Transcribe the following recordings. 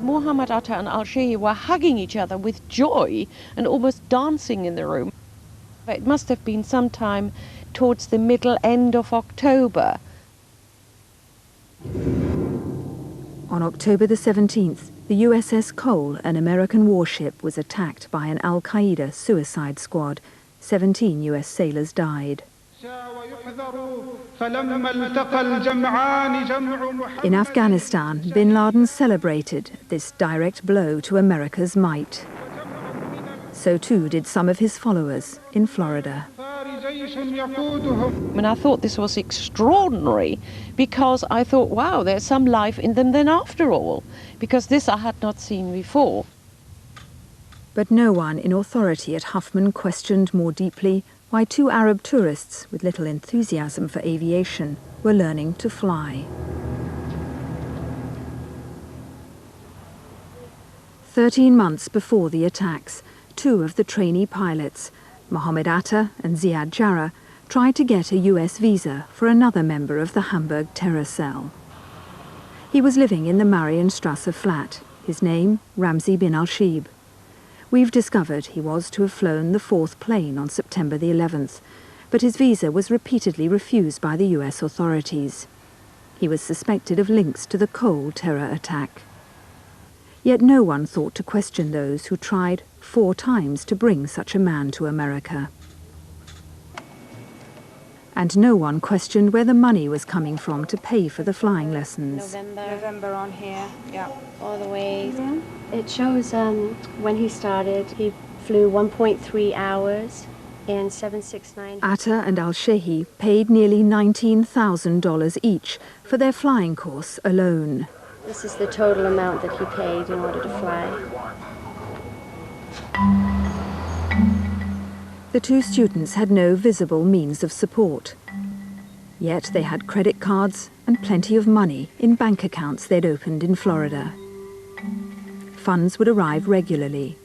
Muhammad Atta and Al-Shehi were hugging each other with joy and almost dancing in the room. It must have been sometime towards the middle end of October. On October the 17th, the USS Cole, an American warship, was attacked by an Al-Qaeda suicide squad. 17 US sailors died. In Afghanistan, bin Laden celebrated this direct blow to America's might. So too did some of his followers in Florida. And I thought this was extraordinary because I thought, wow, there's some life in them then after all, because this I had not seen before. But no one in authority at Huffman questioned more deeply why 2 Arab tourists with little enthusiasm for aviation were learning to fly. 13 months before the attacks, 2 of the trainee pilots, Mohammed Atta and Ziad Jarrah, tried to get a US visa for another member of the Hamburg terror cell. He was living in the Marienstrasse flat, his name Ramzi bin Al-Shib. We've discovered he was to have flown the 4th plane on September the 11th, but his visa was repeatedly refused by the US authorities. He was suspected of links to the Cole terror attack. Yet no one thought to question those who tried 4 times to bring such a man to America. And no one questioned where the money was coming from to pay for the flying lessons. November on here, yeah, all the way. It shows when he started, he flew 1.3 hours in 769. Atta and Al-Shehi paid nearly $19,000 each for their flying course alone. This is the total amount that he paid in order to fly. The 2 students had no visible means of support. Yet they had credit cards and plenty of money in bank accounts they'd opened in Florida. Funds would arrive regularly.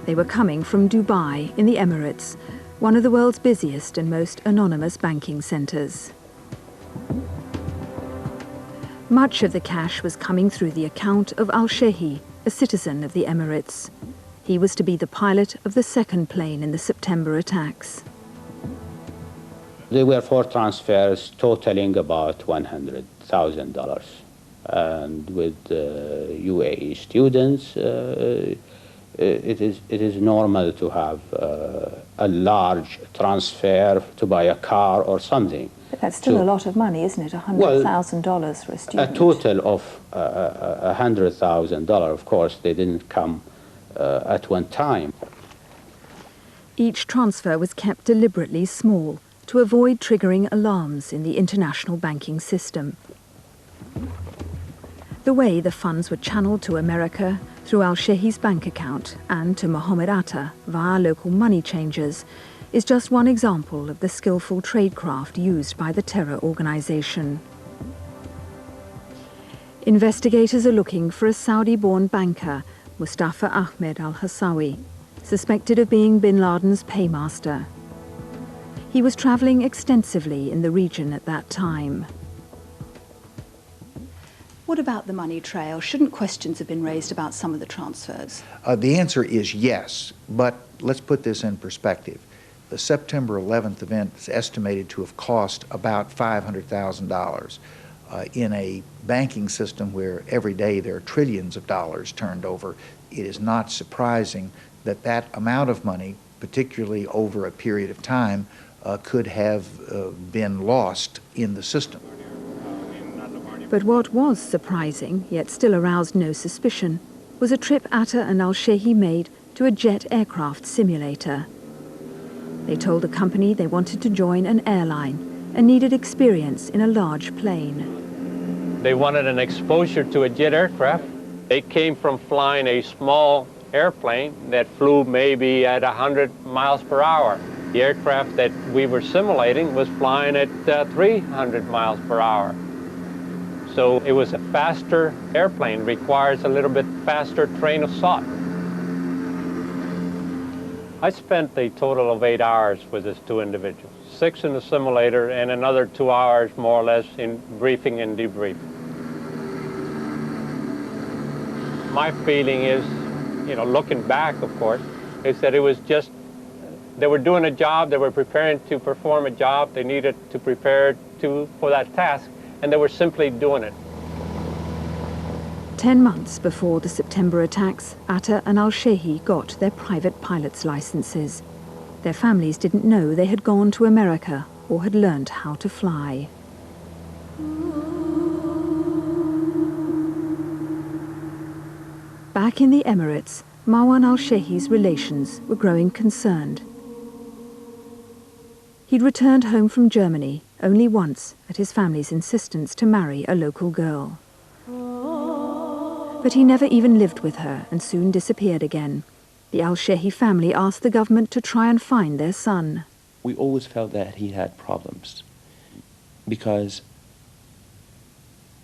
They were coming from Dubai in the Emirates, one of the world's busiest and most anonymous banking centres. Much of the cash was coming through the account of Al-Shehi, a citizen of the Emirates. He was to be the pilot of the 2nd plane in the September attacks. There were 4 transfers totaling about $100,000. And with UAE students, it is normal to have a large transfer to buy a car or something. But that's still a lot of money, isn't it? $100,000 for a student. A total of $100,000. Of course, they didn't come at one time. Each transfer was kept deliberately small to avoid triggering alarms in the international banking system. The way the funds were channeled to America through Al-Shehi's bank account and to Mohammed Atta via local money changers is just one example of the skillful tradecraft used by the terror organization. Investigators are looking for a Saudi-born banker, Mustafa Ahmed al-Hassawi, suspected of being bin Laden's paymaster. He was traveling extensively in the region at that time. What about the money trail? Shouldn't questions have been raised about some of the transfers? The answer is yes, but let's put this in perspective. The September 11th event is estimated to have cost about $500,000. In a banking system where every day there are trillions of dollars turned over, it is not surprising that that amount of money, particularly over a period of time, could have been lost in the system. But what was surprising, yet still aroused no suspicion, was a trip Atta and Al-Shehi made to a jet aircraft simulator. They told the company they wanted to join an airline and needed experience in a large plane. They wanted an exposure to a jet aircraft. They came from flying a small airplane that flew maybe at 100 miles per hour. The aircraft that we were simulating was flying at 300 miles per hour. So it was a faster airplane, requires a little bit faster train of thought. I spent a total of 8 hours with these 2 individuals, 6 in the simulator and another 2 hours more or less in briefing and debrief. My feeling is, you know, looking back, of course, is that it was just, they were doing a job, they were preparing to perform a job, they needed to prepare for that task, and they were simply doing it. 10 months before the September attacks, Atta and al-Shehi got their private pilot's licenses. Their families didn't know they had gone to America or had learnt how to fly. Back in the Emirates, Marwan al-Shehi's relations were growing concerned. He'd returned home from Germany only once at his family's insistence to marry a local girl. But he never even lived with her and soon disappeared again. The al-Shehi family asked the government to try and find their son. We always felt that he had problems because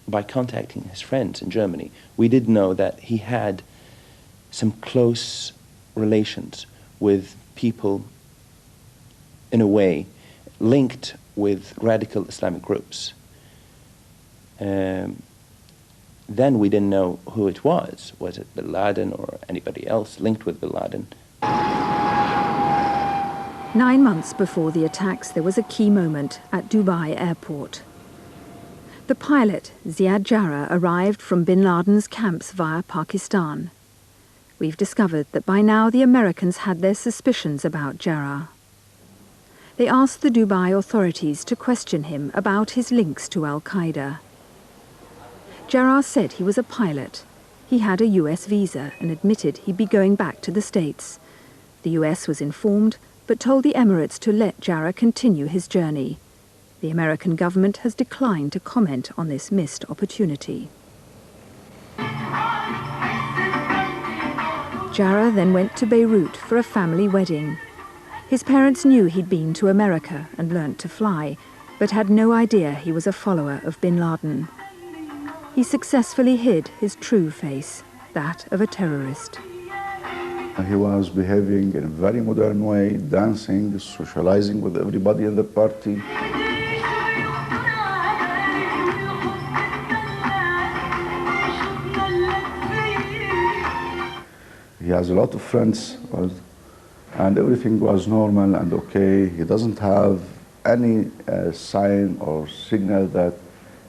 by contacting his friends in Germany, we did know that he had some close relations with people, in a way, linked with radical Islamic groups. Then we didn't know who it was. Was it bin Laden or anybody else linked with bin Laden? 9 months before the attacks, there was a key moment at Dubai airport. The pilot, Ziad Jarrah, arrived from bin Laden's camps via Pakistan. We've discovered that by now the Americans had their suspicions about Jarrah. They asked the Dubai authorities to question him about his links to Al-Qaeda. Jarrah said he was a pilot. He had a US visa and admitted he'd be going back to the States. The US was informed, but told the Emirates to let Jarrah continue his journey. The American government has declined to comment on this missed opportunity. Jarrah then went to Beirut for a family wedding. His parents knew he'd been to America and learnt to fly, but had no idea he was a follower of bin Laden. He successfully hid his true face, that of a terrorist. He was behaving in a very modern way, dancing, socializing with everybody in the party. He has a lot of friends, and everything was normal and okay. He doesn't have any sign or signal that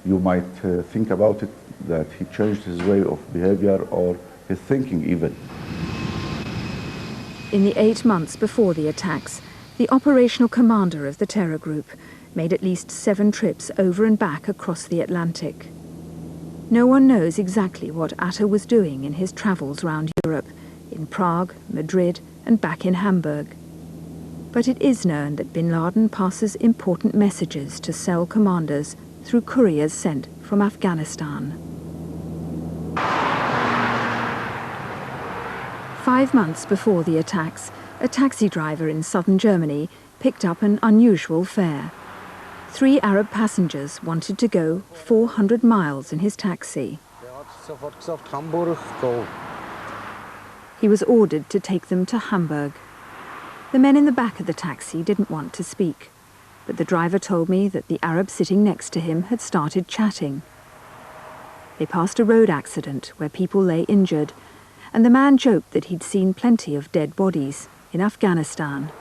you might think about it, that he changed his way of behavior or his thinking even. In the 8 months before the attacks, the operational commander of the terror group made at least 7 trips over and back across the Atlantic. No one knows exactly what Atta was doing in his travels round Europe, in Prague, Madrid, and back in Hamburg. But it is known that bin Laden passes important messages to cell commanders through couriers sent from Afghanistan. 5 months before the attacks, a taxi driver in southern Germany picked up an unusual fare. 3 Arab passengers wanted to go 400 miles in his taxi. He was ordered to take them to Hamburg. The men in the back of the taxi didn't want to speak, but the driver told me that the Arab sitting next to him had started chatting. They passed a road accident where people lay injured, and the man joked that he'd seen plenty of dead bodies in Afghanistan.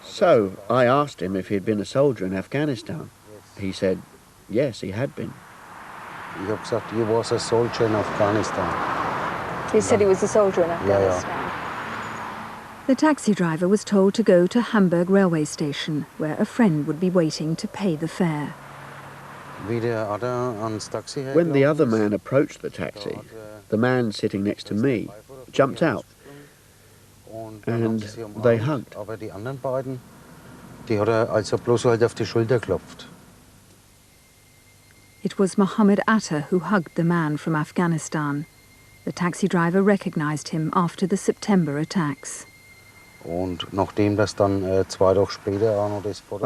So I asked him if he'd been a soldier in Afghanistan. He said, yes, he had been. He was a soldier in Afghanistan. He said he was a soldier in Afghanistan. Yeah. The taxi driver was told to go to Hamburg railway station, where a friend would be waiting to pay the fare. When the other man approached the taxi, the man sitting next to me jumped out, and they hugged. It was Mohammed Atta who hugged the man from Afghanistan. The taxi driver recognized him after the September attacks. I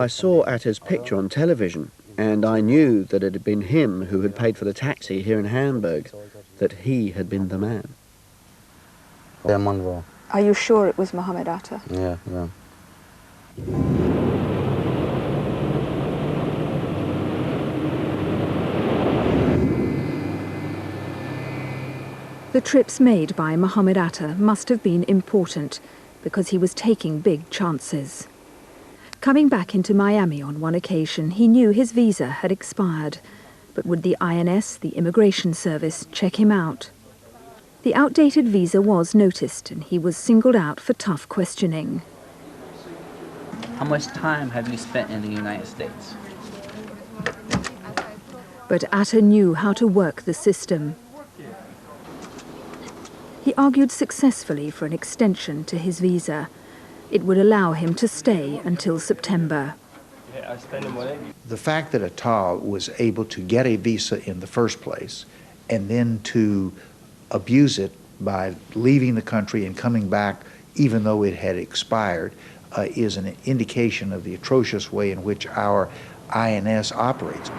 saw Atta's picture on television, and I knew that it had been him who had paid for the taxi here in Hamburg, that he had been the man. Are you sure it was Mohammed Atta? Yeah. The trips made by Mohammed Atta must have been important because he was taking big chances. Coming back into Miami on one occasion, he knew his visa had expired, but would the INS, the Immigration Service, check him out? The outdated visa was noticed and he was singled out for tough questioning. How much time have you spent in the United States? But Atta knew how to work the system. He argued successfully for an extension to his visa. It would allow him to stay until September. The fact that Atta was able to get a visa in the first place and then to abuse it by leaving the country and coming back even though it had expired is an indication of the atrocious way in which our INS operates.